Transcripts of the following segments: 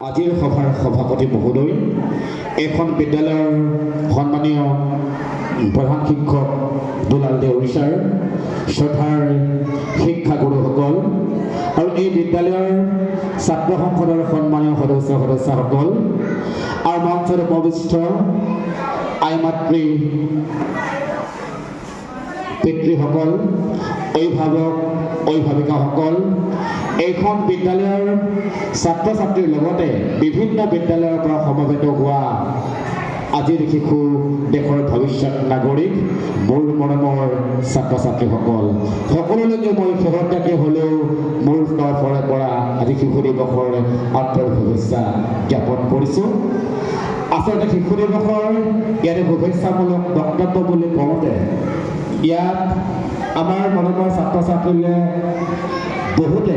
আজিৰ সভাৰ সভাপতি মহোদয়, এখন বিদ্যালয়ৰ সন্মানীয় প্ৰধান শিক্ষক দুলাল দেউৰী ছাৰ, শ্ৰদ্ধাৰ শিক্ষাগুৰুসকল আৰু এই বিদ্যালয়ৰ ছাত্ৰ সংসদৰ সন্মানীয় সদস্যসকল আৰু মঞ্চৰ উপবিষ্ট আই মাতৃ পিতৃসকল, অভিভাৱক অভিভাৱিকাসকল, এইখন বিদ্যালয়ৰ ছাত্ৰ ছাত্ৰীৰ লগতে বিভিন্ন বিদ্যালয়ৰ পৰা সমবেত হোৱা আজিৰ শিশু দেশৰ ভৱিষ্যত নাগৰিক, মোৰ মৰমৰ ছাত্ৰ ছাত্ৰীসকল, সকলোলৈকে মই শেহতীয়াকৈ হ'লেও মোৰ তৰফৰে পৰা আজি শিশু দিৱসৰ আন্তৰিক শুভেচ্ছা জ্ঞাপন কৰিছোঁ। আচলতে শিশু দিৱসৰ ইয়াতে শুভেচ্ছামূলক বক্তব্য বুলি কওঁতে ইয়াত আমাৰ মৰমৰ ছাত্ৰ ছাত্ৰীলে বহুতে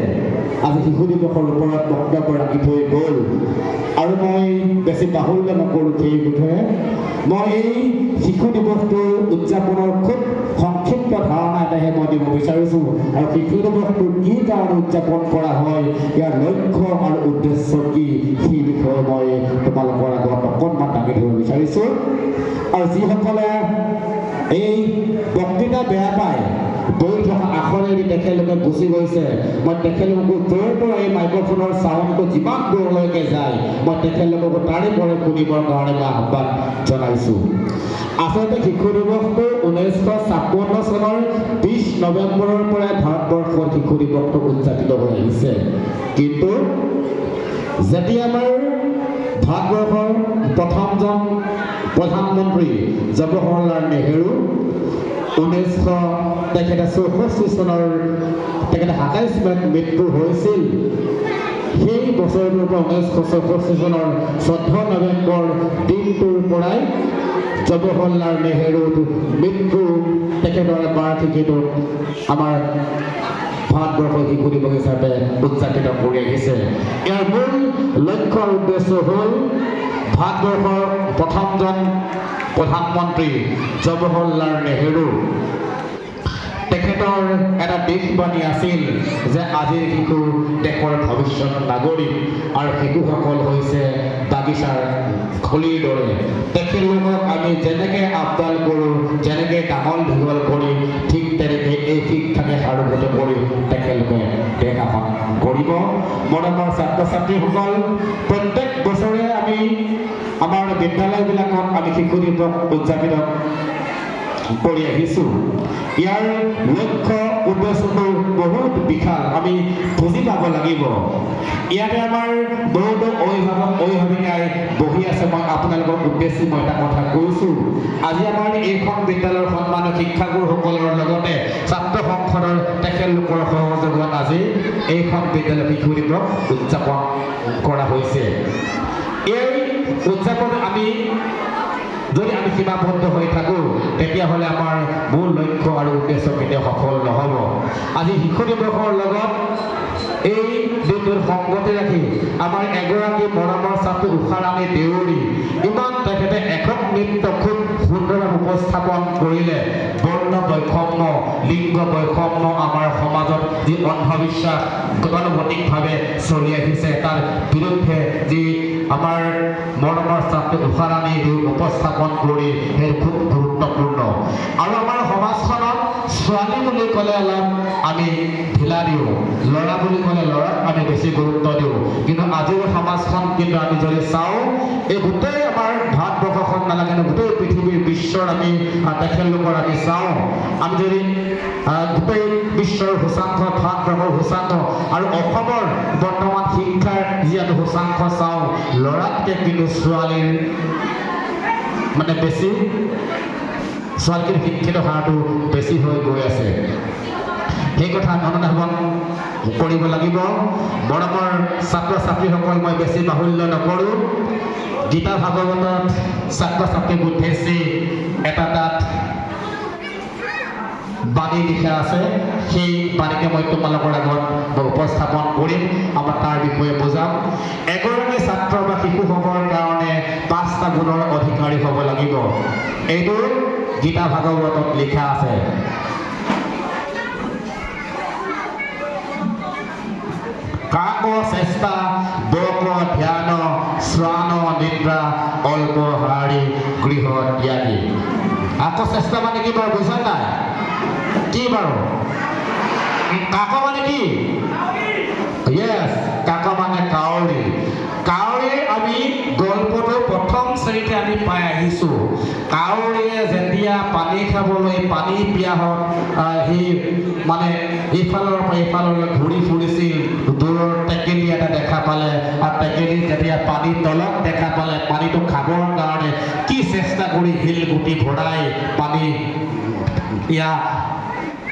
আজি শিশু দিৱসৰ ওপৰত বক্তব্য ৰাখি থৈ গ'ল আৰু মই বেছি বাহুল্য নকৰোঁ সেই বিষয়ে। মই এই শিশু দিৱসটো উদযাপনৰ খুব সংক্ষিপ্ত ধাৰণা এটাহে মই দিব বিচাৰিছোঁ আৰু শিশু দিৱসটো কি কাৰণে উদযাপন কৰা হয়, ইয়াৰ লক্ষ্য আৰু উদ্দেশ্য কি, সেই বিষয়ে মই তোমালোকৰ আগত অকণমান দাঙি ধৰিব বিচাৰিছোঁ। আৰু যিসকলে এই বক্তৃতা বেয়া পায়, দৌৰি থকা আখৰেদি তেখেতলোকে গুচি গৈছে, মই তেখেতলোকক দৌৰ পৰা এই মাইক্ৰফোনৰ চাউণ্ডটো যিমান দূৰলৈকে যায় মই তেখেতলোকক তাৰে পৰা শুনিবৰ কাৰণে মই আহ্বান জনাইছোঁ। আচলতে শিশু দিৱসটো 1956 চনৰ 20 নৱেম্বৰৰ পৰাই ভাৰতবৰ্ষত শিশু দিৱসটো উদযাপিত হৈ আহিছে। কিন্তু যেতিয়া আমাৰ ভাৰতবৰ্ষৰ প্ৰথমজন প্ৰধানমন্ত্ৰী জৱাহৰলাল নেহেৰু 1964 চনৰ তেখেতে 27 মেত মৃত্যু হৈছিল, সেই বছৰটোৰ পৰা 1964 চনৰ 14 নৱেম্বৰ দিনটোৰ পৰাই জৱাহৰলাল নেহেৰুৰ মৃত্যু তেখেতৰ বাৰ্ষিকীটো আমাৰ ভাৰতবৰ্ষৰ শিশু দিৱস হিচাপে উদযাপিত কৰি আহিছে। ইয়াৰ মূল লক্ষ্য আৰু উদ্দেশ্য হ'ল ভাৰতবৰ্ষৰ প্ৰথমজন প্ৰধানমন্ত্ৰী জৱাহৰলাল নেহেৰু, তেখেতৰ এটা দেশবাণী আছিল যে আজিৰ শিশু দেশৰ ভৱিষ্যত নাগৰিক আৰু শিশুসকল হৈছে বাগিচাৰ কলিৰ দৰে। তেখেতলোকক আমি যেনেকৈ আপডাল কৰোঁ, যেনেকৈ ডাঙৰ দীঘল কৰি, ঠিক তেনেকৈ এই শিক্ষাকে সাৰোগত কৰি তেখেতলোকে দেশ শাসন কৰিব। মৰমৰ ছাত্ৰ ছাত্ৰীসকল, প্ৰত্যেক বছৰে আমি আমাৰ বিদ্যালয়বিলাকত আমি শিশু দিৱস উদযাপিত কৰি আহিছোঁ। ইয়াৰ লক্ষ্য উদ্দেশ্যটো বহুত বিশাল, আমি বুজি পাব লাগিব। ইয়াতে আমাৰ বহুতো অভিভাৱক অভিভাৱিকাই বহি আছে, মই আপোনালোকৰ উদ্দেশ্যে মই এটা কথা কৈছোঁ। আজি আমাৰ এইখন বিদ্যালয়ৰ সন্মানীয় শিক্ষাগুৰুসকলৰ লগতে ছাত্ৰ সংসদৰ তেখেতলোকৰ সহযোগত আজি এইখন বিদ্যালয় শিশু দিৱস উদযাপন কৰা হৈছে। এই উদযাপন যদি আমি সীমাবদ্ধ হৈ থাকোঁ, তেতিয়াহ'লে আমাৰ মূল লক্ষ্য আৰু উদ্দেশ্য কেতিয়াও সফল নহ'ব। আজি শিশু দিৱসৰ লগত এই দিনটোৰ সংগতি ৰাখি আমাৰ এগৰাকী মৰমৰ ছাত্ৰী ঊষাৰাণী দেউৰী, ইমান তেখেতে একক নৃত্য খুব সুন্দৰভাৱে উপস্থাপন কৰিলে। বৰ্ণ বৈষম্য, লিংগ বৈষম্য আমাৰ সমাজত যি অন্ধবিশ্বাস গতানুগতিকভাৱে চলি আহিছে, তাৰ বিৰুদ্ধে যি আমাৰ মৰমৰ ছাত্ৰী ঊষাৰাণী উপস্থাপন কৰি সেই খুব গুৰুত্বপূৰ্ণ। আৰু আমাৰ সমাজখনত ছোৱালী বুলি ক'লে অলপ আমি ঢিলা দিওঁ, ল'ৰা বুলি ক'লে ল'ৰাক আমি বেছি গুৰুত্ব দিওঁ। কিন্তু আজিৰ সমাজখন কিন্তু আমি যদি চাওঁ, এই গোটেই আমাৰ ভাৰতবৰ্ষখন নালাগে, গোটেই পৃথিৱীৰ বিশ্বৰ আমি তেখেতলোকৰ আমি চাওঁ, আমি যদি গোটেই বিশ্বৰ সূচাংক, ভাৰতবৰ্ষৰ সূচাংক আৰু অসমৰ বৰ্তমান শিক্ষাৰ যি আমি সূচাংক চাওঁ, ল'ৰাতকৈ কিন্তু ছোৱালীৰ মানে বেছি, ছোৱালীৰ শিক্ষিত হাৰটো বেছি হৈ গৈ আছে। সেই কথা অনুধাৱন কৰিব লাগিব। মৰমৰ ছাত্ৰ ছাত্ৰীসকল, মই বেছি বাহুল্য নকৰোঁ। গীতা ভাগৱতত ছাত্ৰ ছাত্ৰী বুদ্ধেশী এটা তাত বাণী লিখা আছে, সেই বাণীকে মই তোমালোকৰ আগত উপস্থাপন কৰিম, আমাৰ তাৰ বিষয়ে বুজাম। এগৰাকী ছাত্ৰ বা শিশু হ'বৰ কাৰণে 5টা গুণৰ অধিকাৰী হ'ব লাগিব। এইটো গীতা ভাগৱতত লিখা আছে। কাক চেষ্টা বক ধ্যান শ্ৰাণ নিদ্ৰা অল্প হাৰি গৃহ ত্যাগী আকৌ চেষ্টা মানে কি বাৰু বুজা নাই কি বাৰু কাক মানে কি ইয়েছ কাক মানে কাউৰী কাউৰীৰ আমি গল্পটো প্ৰথম শ্ৰেণীতে আমি পাই আহিছোঁ কাউৰীয়ে যেতিয়া পানী খাবলৈ পানী পিয়াহত সি মানে ইফালৰ পৰা ইফাললৈ ঘূৰি ফুৰিছিল দূৰৰ টেকেলি এটা দেখা পালে আৰু টেকেলি যেতিয়া পানী তলত দেখা পালে পানীটো খাবৰ কাৰণে কি চেষ্টা কৰি শিলগুটি ভৰাই পানী ইয়া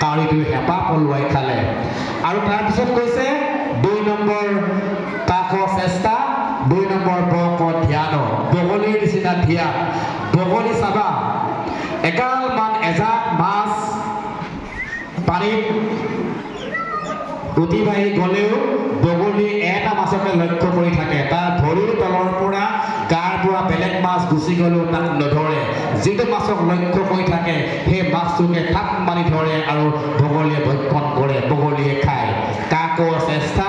কাউৰীটো হেঁপাহ পলুৱাই খালে আৰু তাৰপিছত কৈছে 2 নম্বৰ কাক চেষ্টা 2 নম্বৰ বক ধ্যান বগলীৰ নিচিনা ধ্যান বগলী চাবা এগালমান এজাক মাছ পানীত উঠি বাঢ়ি গ'লেও বগলী এটা মাছকে লক্ষ্য কৰি থাকে তাৰ ভৰিৰ তলৰ পৰা গাৰ পৰা বেলেগ মাছ গুচি গ'লেও তাক নধৰে যিটো মাছক লক্ষ্য কৰি থাকে সেই মাছটোকে থাপ মাৰি ধৰে আৰু বগলীয়ে ভক্ষণ কৰে বগলীয়ে খায় কাক চেষ্টা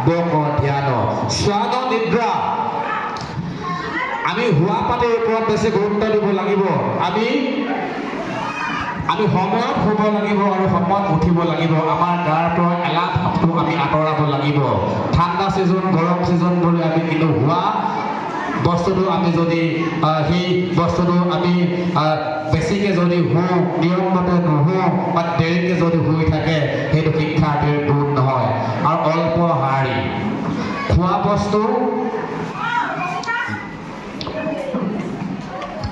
বক ধ্যান শ্ৰাণ নিদ্ৰা আমি হোৱা পাতিৰ ওপৰত বেছি গুৰুত্ব দিব লাগিব আমি সময়ত শুব লাগিব আৰু সময়ত উঠিব লাগিব আমাৰ গাৰ পৰা এলাহ ভাৱটো আমি আঁতৰাব লাগিব ঠাণ্ডা ছিজন গৰম ছিজন বুলি আমি কিন্তু হোৱা বস্তুটো আমি যদি সেই বস্তুটো আমি বেছিকৈ যদি শুওঁ নিয়মমতে নুশুওঁ বা দেৰিকৈ যদি শুই থাকে সেইটো শিক্ষাৰ্থীৰ গুণ নহয় আৰু অল্প হাৰি খোৱা বস্তু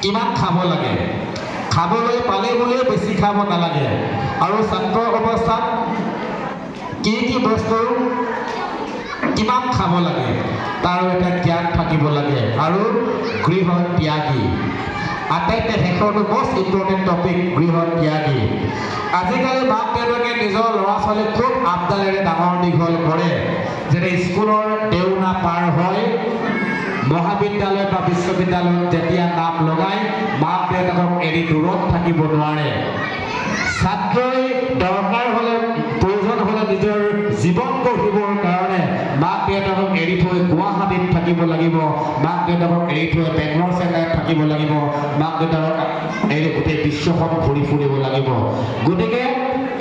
কিমান খাব লাগে খাবলৈ পালে বুলিয়ে বেছি খাব নালাগে আৰু ছাত্ৰ অৱস্থাত কি বস্তু কিমান খাব লাগে তাৰ এটা জ্ঞান থাকিব লাগে আৰু গৃহ ত্যাগী আটাইতকৈ শেষৰটো মষ্ট ইম্পৰ্টেণ্ট টপিক গৃহ ত্যাগী আজিকালি মাক দেউতাকে নিজৰ ল'ৰা ছোৱালীক খুব আপডালেৰে ডাঙৰ দীঘল কৰে যেনে স্কুলৰ দেওনা পাৰ হয় মহাবিদ্যালয় বা বিশ্ববিদ্যালয়ত যেতিয়া নাম লগাই মাক দেউতাকক এৰি দূৰত থাকিব নোৱাৰে ছাত্ৰই দৰকাৰ হ'লে প্ৰয়োজন হ'লে নিজৰ জীৱন গঢ়িবৰ কাৰণে মাক দেউতাকক এৰি থৈ গুৱাহাটীত থাকিব লাগিব মাক দেউতাকক এৰি থৈ বেংগলৰ চেন্নাইত থাকিব লাগিব মাক দেউতাকক এৰি গোটেই বিশ্বখন ঘূৰি ফুৰিব লাগিব গতিকে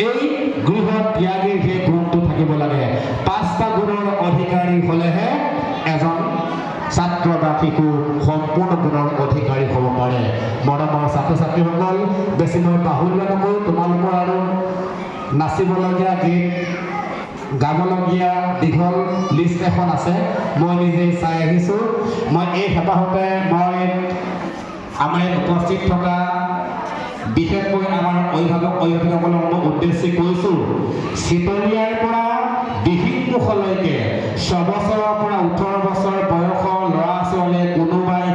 এই গৃহ ত্যাগীৰ সেই গুণটো থাকিব লাগে 5টা গুণৰ অধিকাৰী হ'লেহে এজন ছাত্ৰ বা শিশু সম্পূৰ্ণ গুণৰ অধিকাৰী হ'ব পাৰে মৰমৰ ছাত্ৰ ছাত্ৰীসকল বেছি মই বাহুল্য নকৰোঁ তোমালোকৰ আৰু নাচিবলগীয়া গীত গাবলগীয়া দীঘল লিষ্ট এখন আছে মই নিজেই চাই আহিছোঁ মই এই হেঁপাহতে মই আমাৰ উপস্থিত থকা বিশেষকৈ আমাৰ অভিভাৱকসকলক মই উদ্দেশ্যি কৈছোঁ চিতলীয়াৰ পৰা দিহিংমুখলৈকে 6 বছৰৰ পৰা 18 বছৰ বয়সৰ ল'ৰা ছোৱালীয়ে কোনোবাই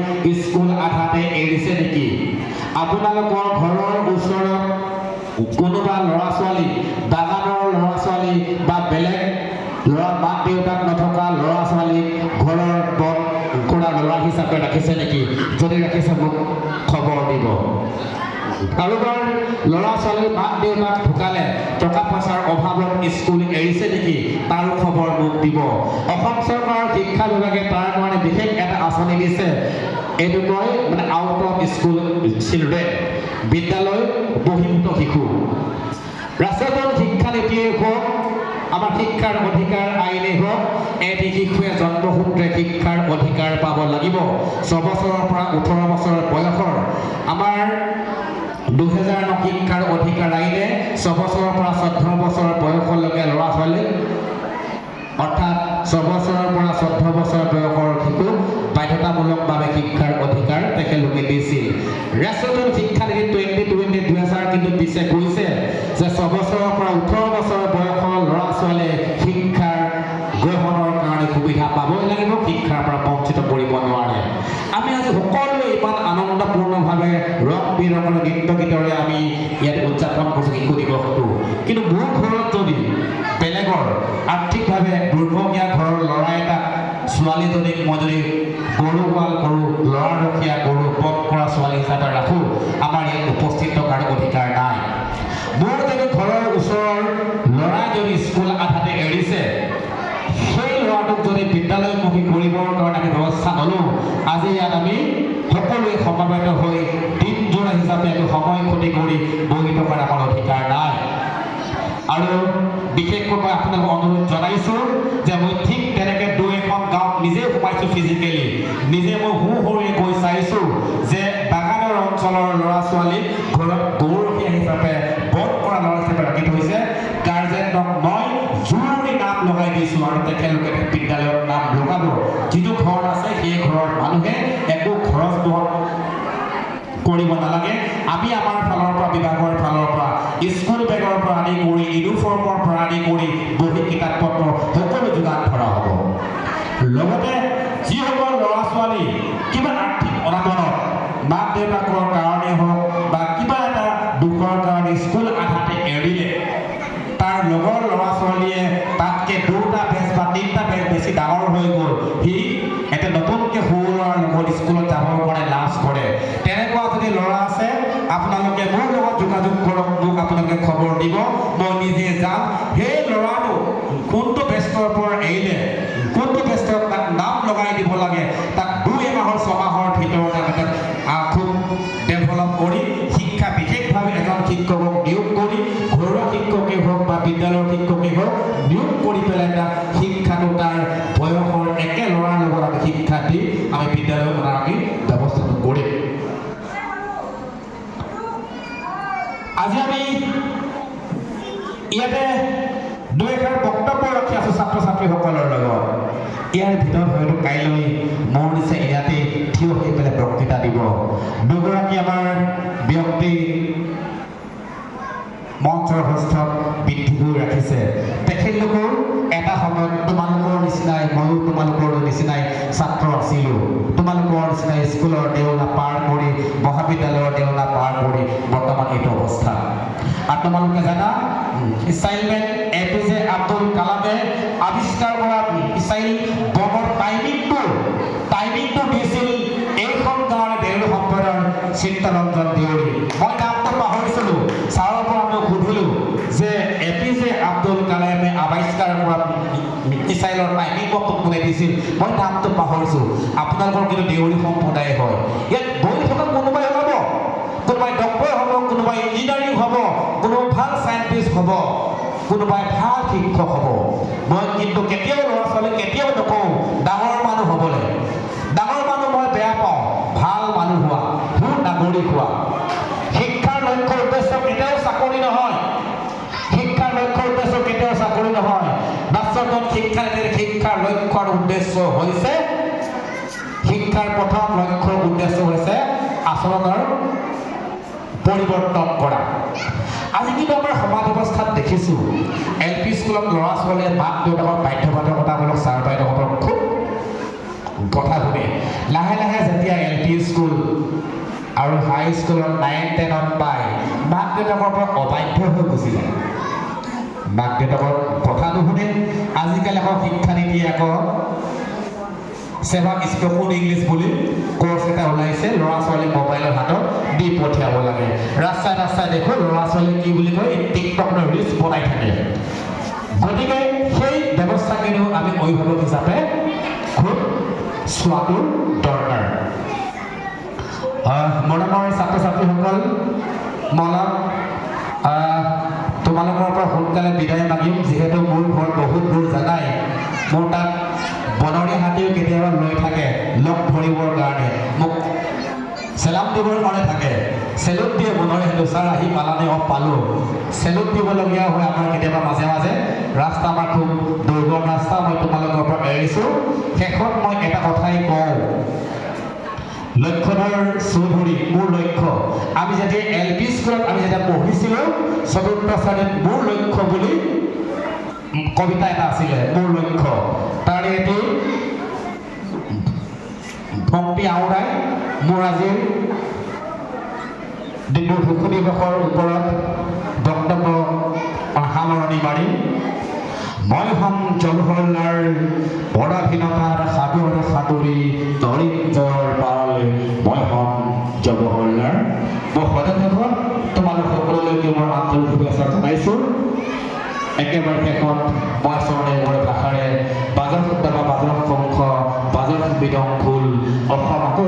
স্কুল আধাতে এৰিছে নেকি আপোনালোকৰ ঘৰৰ ওচৰত কোনোবা ল'ৰা ছোৱালী বাগানৰ ল'ৰা ছোৱালী বা বেলেগ ল'ৰা মাক দেউতাক নথকা ল'ৰা ছোৱালী ঘৰৰ বন কৰা ল'ৰা হিচাপে ৰাখিছে নেকি যদি ৰাখিছে মোক খবৰ দিব কাৰোবাৰ ল'ৰা ছোৱালীৰ মাক দেউতাক ঢুকালে টকা পইচাৰ অভাৱত স্কুল এৰিছে নেকি তাৰো খবৰ মোক দিব অসম চৰকাৰৰ শিক্ষা বিভাগে তাৰ কাৰণে বিশেষ এটা আঁচনি দিছে এইটো কয় মানে আউট অফ স্কুল চিলড্ৰেন বিদ্যালয় বহিৰ্ভূত শিশু ৰাষ্ট্ৰীয় শিক্ষা নীতিয়ে হওক আমাৰ শিক্ষাৰ অধিকাৰ আইনে হওক এটি শিশুৱে জন্মসূত্ৰে শিক্ষাৰ অধিকাৰ পাব লাগিব 6 বছৰৰ পৰা 18 বছৰ বয়সৰ আমাৰ 2009 শিক্ষাৰ অধিকাৰ আইনে 6 বছৰৰ পৰা 14 বছৰ বয়সলৈকে ল'ৰা ছোৱালী অৰ্থাৎ 6 বছৰৰ পৰা 14 বছৰ বয়সৰ শিশু বাধ্যতামূলকভাৱে শিক্ষাৰ অধিকাৰ তেখেতলোকে দিছিল ৰাষ্ট্ৰীয় শিক্ষা নীতি 2020 কিন্তু দিছে কৈছে যে 6 বছৰৰ পৰা 18 বছৰ বয়সৰ ল'ৰা ছোৱালীয়ে শিক্ষাৰ গ্ৰহণৰ কাৰণে সুবিধা পাবই লাগিব শিক্ষাৰ পৰা বঞ্চিত কৰিব নোৱাৰে আমি আজি সকলোৱে ইমান আনন্দপূৰ্ণভাৱে ৰং বিৰঙৰ নৃত্য গীতৰে আমি ইয়াত উদযাপন কৰিছোঁ শিশু দিৱসটো কিন্তু মোৰ ঘৰত যদি বেলেগৰ আৰ্থিকভাৱে দুৰ্ভগীয়া ঘৰৰ ল'ৰা এটাক ছোৱালীজনীক মই যদি গৰু পাল কৰোঁ ল'ৰা ৰখীয়া গৰু বধ কৰা ছোৱালী হিচাপে ৰাখোঁ আমাৰ ইয়াত উপস্থিত থকাৰ অধিকাৰ নাই মোৰ যদি ঘৰৰ ওচৰৰ ল'ৰাই যদি স্কুল আধাতে এৰিছে সেই ল'ৰাটোক যদি বিদ্যালয়মুখী কৰি কৰিবৰ কাৰণে আমি ব্যৱস্থা ল'লোঁ। আজি ইয়াত আমি সকলোৱে সমবেত হৈ দিনজোৰা হিচাপে আমি সময় ক্ষতি কৰি বহি থকাৰ আমাৰ অধিকাৰ নাই। আৰু বিশেষকৈ মই আপোনালোকক অনুৰোধ জনাইছোঁ যে মই ঠিক তেনেকৈ 2-এখন গাঁৱত নিজে সোমাইছোঁ ফিজিকেলি, নিজে মই সৰু গৈ চাইছোঁ যে বাগানৰ অঞ্চলৰ ল'ৰা ছোৱালীক ঘৰত গৌৰৱীয়া হিচাপে বধ কৰা ল'ৰা হিচাপে ৰাখি থৈছে। গাৰ্জেনক মই জৰুৰী নাম লগাই দিছোঁ আৰু তেখেতলোকে বিদ্যালয়ত নাম লগাব। যিটো ঘৰ আছে সেই ঘৰৰ মানুহে একো খৰচ বহন কৰিব নালাগে। আমি আমাৰ ফালৰ পৰা, বিভাগৰ ফালৰ পৰা স্কুল বেগৰ পৰা আদি কৰি ইউনিফৰ্মৰ পৰা আদি কৰি বহি কিতাপ পত্ৰ সকলো যোগান ধৰা হ'ব। লগতে যিসকল ল'ৰা ছোৱালী কিবা আৰ্থিক অনাটনত মাক দেউতাকৰ কাৰণে হওক বা কিবা এটা দুখৰ কাৰণে স্কুল আধাতে এৰিলে, তাৰ লগৰ ল'ৰা ছোৱালীয়ে তাতকৈ 2টা বেচ বা 3টা বেচ বেছি ডাঙৰ হৈ গ'ল, সি এতিয়া নতুনকৈ সৰু ল'ৰাৰ লগত স্কুলত যাবৰ কাৰণে লাজ কৰে। তেনেকুৱা যদি ল'ৰা আছে আপোনালোকে মোৰ লগত যোগাযোগ কৰক, মোক আপোনালোকে খবৰ দিব, মই নিজে যাম। সেই ল'ৰাটো কোনটো বেষ্টৰ পৰা এৰিলে, কোনটো বেষ্টত তাক নাম লগাই দিব লাগে, তাক 2 মাহৰ 6 মাহৰ ভিতৰত আমি তাক খুব ডেভেলপ কৰি শিক্ষা বিশেষভাৱে এজন শিক্ষকক নিয়োগ কৰি, ঘৰুৱা শিক্ষকেই হওক বা বিদ্যালয়ৰ শিক্ষকেই হওক নিয়োগ কৰি পেলাই তাক শিক্ষাটো তাৰ বয়সৰ একে ল'ৰাৰ লগত আমি শিক্ষা দি আমি বিদ্যালয়ত আমি ব্যৱস্থাটো কৰিম। আজি আমি ইয়াতে 2-এষাৰ বক্তব্য ৰাখি আছোঁ ছাত্ৰ ছাত্ৰীসকলৰ লগত। ইয়াৰ ভিতৰত হয়তো কাইলৈ মোৰ নিচে ইয়াতে থিয় হৈ পেলাই বক্তৃতা দিব 2গৰাকী আমাৰ ব্যক্তি মঞ্চৰ হস্তত বৃদ্ধি হৈ ৰাখিছে। তেখেতলোকৰ এটা সময়ত তোমালোকৰ নিচিনাই, ময়ো তোমালোকৰ নিচিনাই ছাত্ৰ আছিলোঁ। তোমালোকৰ নিচিনাই স্কুলৰ দেউলা পাৰ কৰি, মহাবিদ্যালয়ৰ দেউলা পাৰ কৰি বৰ্তমান এইটো অৱস্থা। আৰু তোমালোকে জানা মিছাইলমেন APJ আব্দুল কালামে আৱিষ্কাৰ কৰা মিছাইল বমৰ টাইমিংটো দিছিল এইখন গাঁৱৰ দেউৰী সম্প্ৰদায়ৰ চিত্তৰঞ্জন দেউৰী। মই নামটো পাহৰিছিলোঁ, ছাৰৰ পৰা মই সুধিলোঁ যে APJ আব্দুল কালামে আৱিষ্কাৰ কৰা মিছাইলৰ টাইমিং বমটো কোনে দিছিল, মই নামটো পাহৰিছোঁ। আপোনালোকৰ কিন্তু দেউৰী সম্প্ৰদায় হয়। ইয়াত বহি থকা কোনোবাই ওলাব, কোনোবাই ডক্টৰ হ'ব, কোনোবাই ইঞ্জিনিয়াৰিং হ'ব, কোনোবাই ভাল চাইণ্টিষ্ট হ'ব, কোনোবাই ভাল শিক্ষক হ'ব। মই কিন্তু কেতিয়াও ল'ৰা ছোৱালীক কেতিয়াও নকওঁ ডাঙৰ মানুহ হ'বলৈ। ডাঙৰ মানুহ মই বেয়া পাওঁ, ভাল মানুহ হোৱা, সুনাগৰিক হোৱা। শিক্ষাৰ লক্ষ্য উদ্দেশ্য কেতিয়াও চাকৰি নহয়, শিক্ষাৰ লক্ষ্য উদ্দেশ্য কেতিয়াও চাকৰি নহয়। বাস্তৱত শিক্ষাৰ লক্ষ্য আৰু উদ্দেশ্য হৈছে, শিক্ষাৰ প্ৰথম লক্ষ্য উদ্দেশ্য হৈছে আচৰণৰ পৰিৱৰ্তন কৰা। আজি কিন্তু আমাৰ সমাজ ব্যৱস্থাত দেখিছোঁ LP স্কুলত ল'ৰা ছোৱালীয়ে মাক দেউতাকৰ বাধ্যবাধকতামূলক ছাৰ বাইদেউহঁতৰ খুব কথা শুনে। লাহে লাহে যেতিয়া LP স্কুল আৰু হাই স্কুলত 9-10ত পায়, মাক দেউতাকৰ পৰা অবাধ্য হৈ গুচি যায়। মাক দেউতাকৰ কথা নুশুনে। আজিকালি আকৌ শিক্ষানীতি আকৌ ছেভাক স্পোকেন ইংলিছ বুলি কোৰ্চ এটা ওলাইছে, ল'ৰা ছোৱালী মোবাইলৰ হাতত দি পঠিয়াব লাগে। ৰাস্তাই ৰাস্তাই দেখোঁ ল'ৰা ছোৱালী কি বুলি কয়, টিকটক ৰিলছ বনাই থাকে। গতিকে সেই ব্যৱস্থা কিন্তু আমি অভিভাৱক হিচাপে খুব চোৱাটো দৰকাৰ। মৰমৰ ছাত্ৰ ছাত্ৰীসকল, মনত তোমালোকৰ পৰা সোনকালে বিদায় মাগিম, যিহেতু মোৰ ঘৰ বহুত দূৰ জানাই। মোৰ তাত বনৰীয়া হাতীও কেতিয়াবা লৈ থাকে লগ ধৰিবৰ কাৰণে, মোক চেলাম দিবৰ কাৰণে থাকে। চেলুট দিয়ে বনৰীয়া হাতী, ছাৰ আহি পালানে? পালোঁ। চেলুট দিবলগীয়া হয় আমাৰ কেতিয়াবা মাজে মাজে। ৰাস্তা আমাৰ খুব দুৰ্গম ৰাস্তা, মই তোমালোকৰ পৰা এৰিছোঁ। শেষত মই এটা কথাই কওঁ, লক্ষ্যধৰ চৌধুৰী মোৰ লক্ষ্য। আমি যেতিয়া LP স্কুলত আমি যেতিয়া পঢ়িছিলোঁ 4ৰ্থ শ্ৰেণীত মোৰ লক্ষ্য বুলি কবিতা এটা আছিলে, মোৰ লক্ষ্য। তাৰে এটি ভক্তি আওৰাই মোৰ আজিৰ দিনটোৰ শিশু দিৱসৰ ওপৰত বক্তব্য সামৰণি মাৰি, মই হ'ম জলহল্লাৰ পৰাধীনতাৰ সাগৰ সাঁতুৰি তৰিঞ্জৰ পাৰলৈ, মই হ'ম জলহল্লাৰ। মই সদায় তোমালোক সকলোলৈকে মোৰ আন্তৰিক শুভেচ্ছা জনাইছোঁ। একেবাৰে শেষত মই স্বৰ্ণীয় ভাষাৰে বাজাৰ শুদ্ধ বা বাজাৰ সংখ্য বাজাৰ বিদং ফুল অসম আকৌ